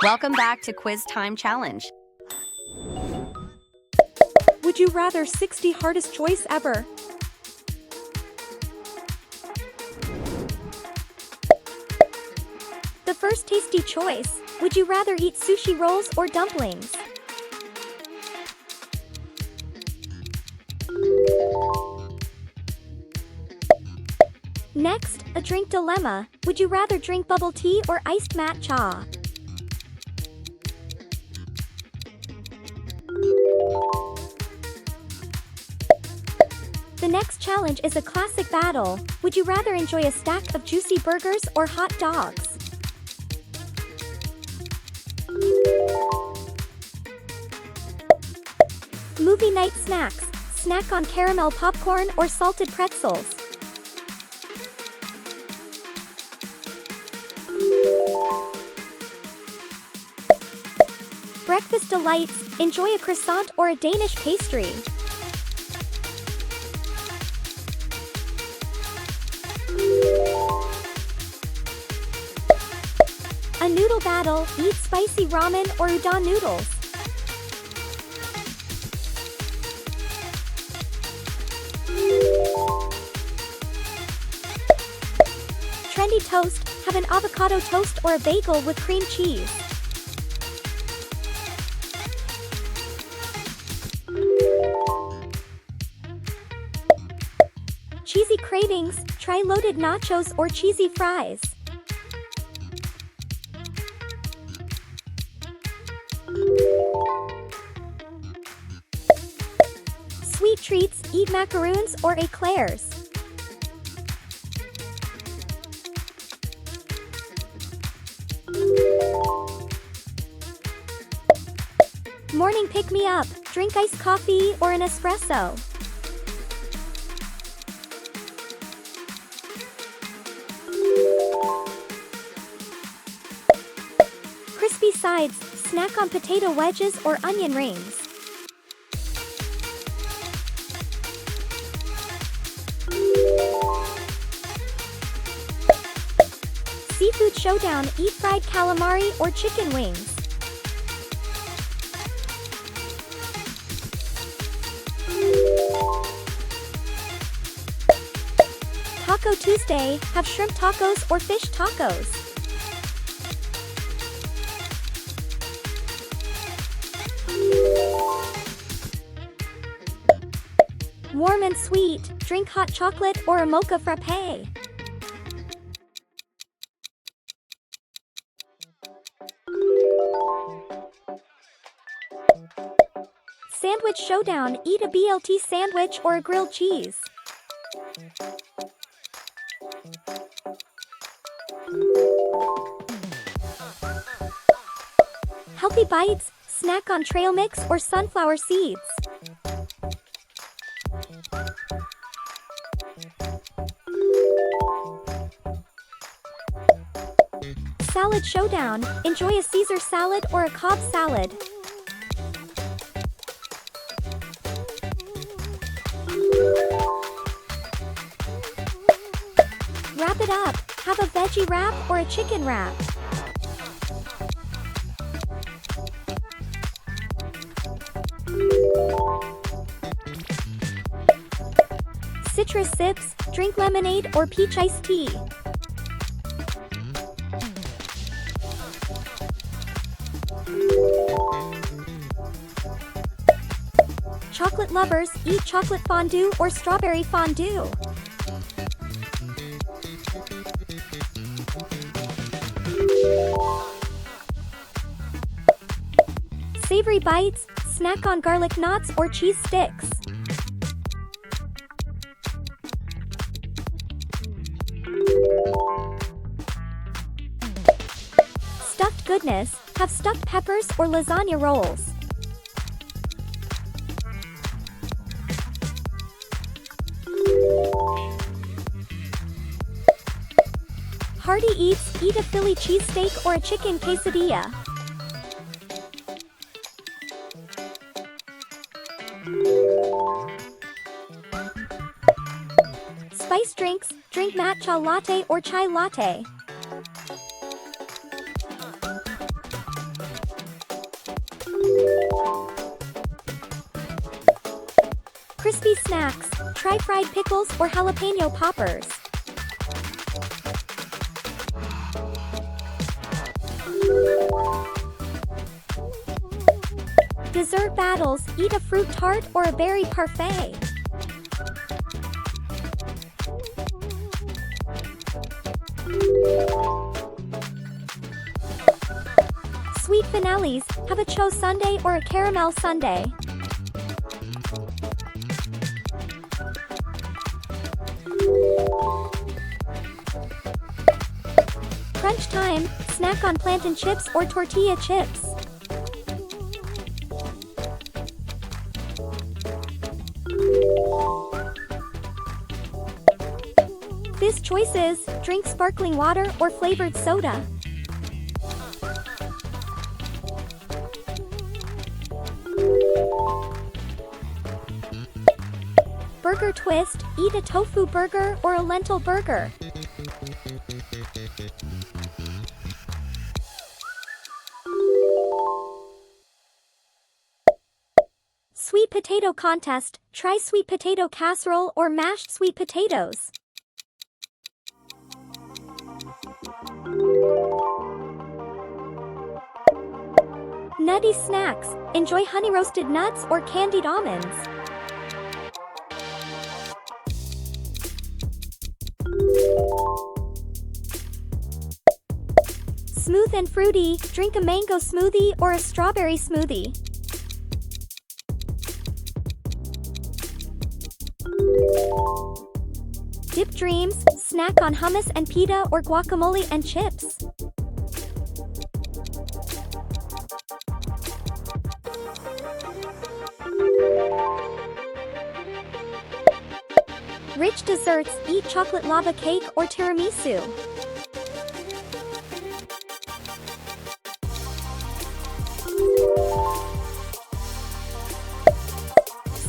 Welcome back to Quiz Time Challenge. Would you rather 60 hardest choice ever? The first tasty choice, would you rather eat sushi rolls or dumplings? Next, a drink dilemma, would you rather drink bubble tea or iced matcha? The next challenge is a classic battle, would you rather enjoy a stack of juicy burgers or hot dogs? Movie night snacks, snack on caramel popcorn or salted pretzels. Breakfast delights, enjoy a croissant or a Danish pastry. A noodle battle, eat spicy ramen or udon noodles. Trendy toast, have an avocado toast or a bagel with cream cheese. Cheesy cravings, try loaded nachos or cheesy fries. Sweet treats, eat macaroons or eclairs. Morning pick-me-up, drink iced coffee or an espresso. Crispy sides, snack on potato wedges or onion rings. Seafood showdown, eat fried calamari or chicken wings. Taco Tuesday, have shrimp tacos or fish tacos. Warm and sweet, drink hot chocolate or a mocha frappe. Sandwich showdown, eat a BLT sandwich or a grilled cheese. Healthy bites, snack on trail mix or sunflower seeds. Salad showdown, enjoy a Caesar salad or a Cobb salad. Wrap it up, have a veggie wrap or a chicken wrap. Citrus sips, drink lemonade or peach iced tea. Chocolate lovers, eat chocolate fondue or strawberry fondue. Savory bites, snack on garlic knots or cheese sticks. Stuffed goodness, have stuffed peppers or lasagna rolls. Hearty eats, eat a Philly cheesesteak or a chicken quesadilla. Spice drinks, drink matcha latte or chai latte. Crispy snacks, try fried pickles or jalapeno poppers. Dessert battles, eat a fruit tart or a berry parfait. Sweet finales, have a cho sundae or a caramel sundae. Crunch time, snack on plantain chips or tortilla chips. Fizz choices, drink sparkling water or flavored soda. Burger twist, eat a tofu burger or a lentil burger. Sweet potato contest, try sweet potato casserole or mashed sweet potatoes. Nutty snacks, enjoy honey roasted nuts or candied almonds. Smooth and fruity, drink a mango smoothie or a strawberry smoothie. Dip dreams, snack on hummus and pita or guacamole and chips. Rich desserts, eat chocolate lava cake or tiramisu.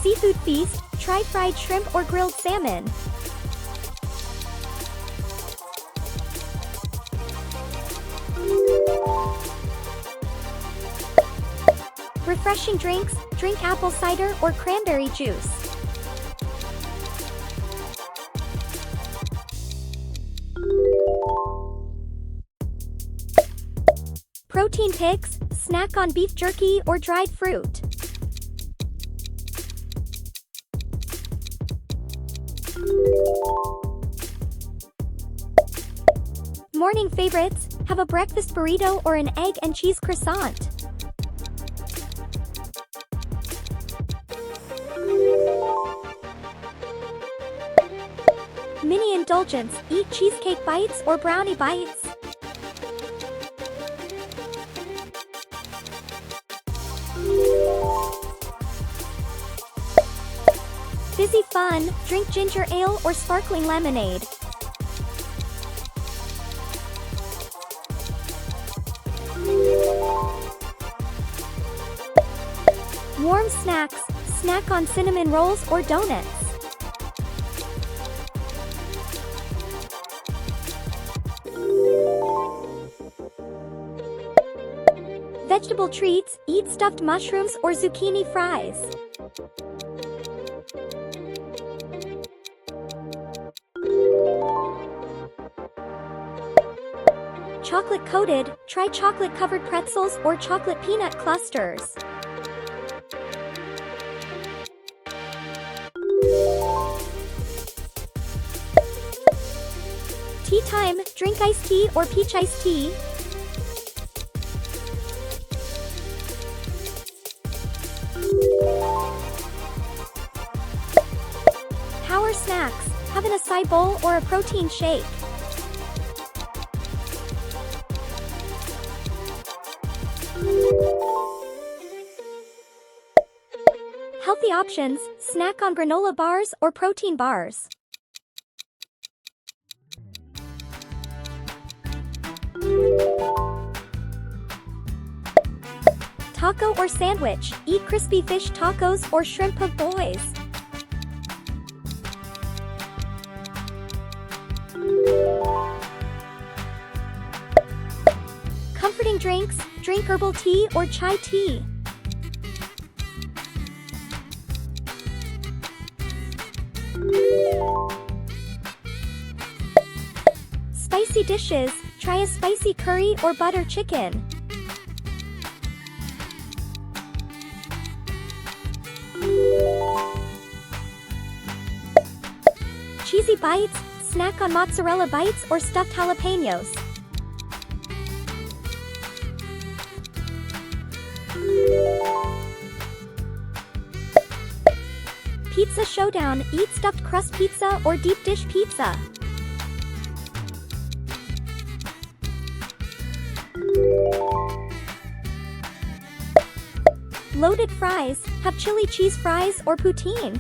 Seafood feast, try fried shrimp or grilled salmon. Refreshing drinks, drink apple cider or cranberry juice. Protein picks, snack on beef jerky or dried fruit. Morning favorites, have a breakfast burrito or an egg and cheese croissant. Mini indulgence, eat cheesecake bites or brownie bites. Fizzy fun, drink ginger ale or sparkling lemonade. Warm snacks, snack on cinnamon rolls or donuts. Vegetable treats, eat stuffed mushrooms or zucchini fries. Chocolate coated, try chocolate covered pretzels or chocolate peanut clusters. Tea time, drink iced tea or peach iced tea. Power snacks, have an acai bowl or a protein shake. Healthy options, snack on granola bars or protein bars. Taco or sandwich, eat crispy fish tacos or shrimp po' boys. Comforting drinks, drink herbal tea or chai tea. dishes, try a spicy curry or butter chicken. Cheesy bites, snack on mozzarella bites or stuffed jalapenos. Pizza showdown, eat stuffed crust pizza or deep dish pizza. Loaded fries, have chili cheese fries or poutine.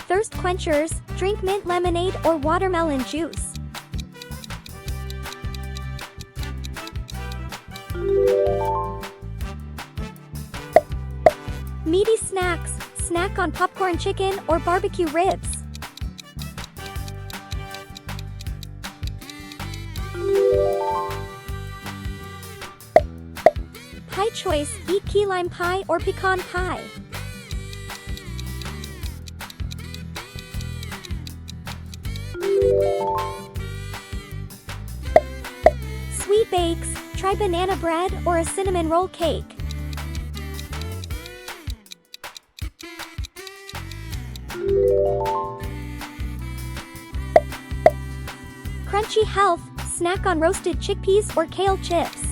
Thirst quenchers, drink mint lemonade or watermelon juice. Meaty snacks, snack on popcorn chicken or barbecue ribs. Pie choice, eat key lime pie or pecan pie. Sweet bakes, try banana bread or a cinnamon roll cake. Crunchy health, snack on roasted chickpeas or kale chips.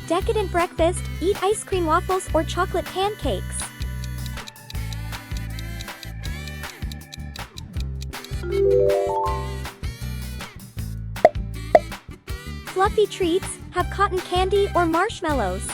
Decadent breakfast, eat ice cream waffles or chocolate pancakes. Fluffy treats, have cotton candy or marshmallows.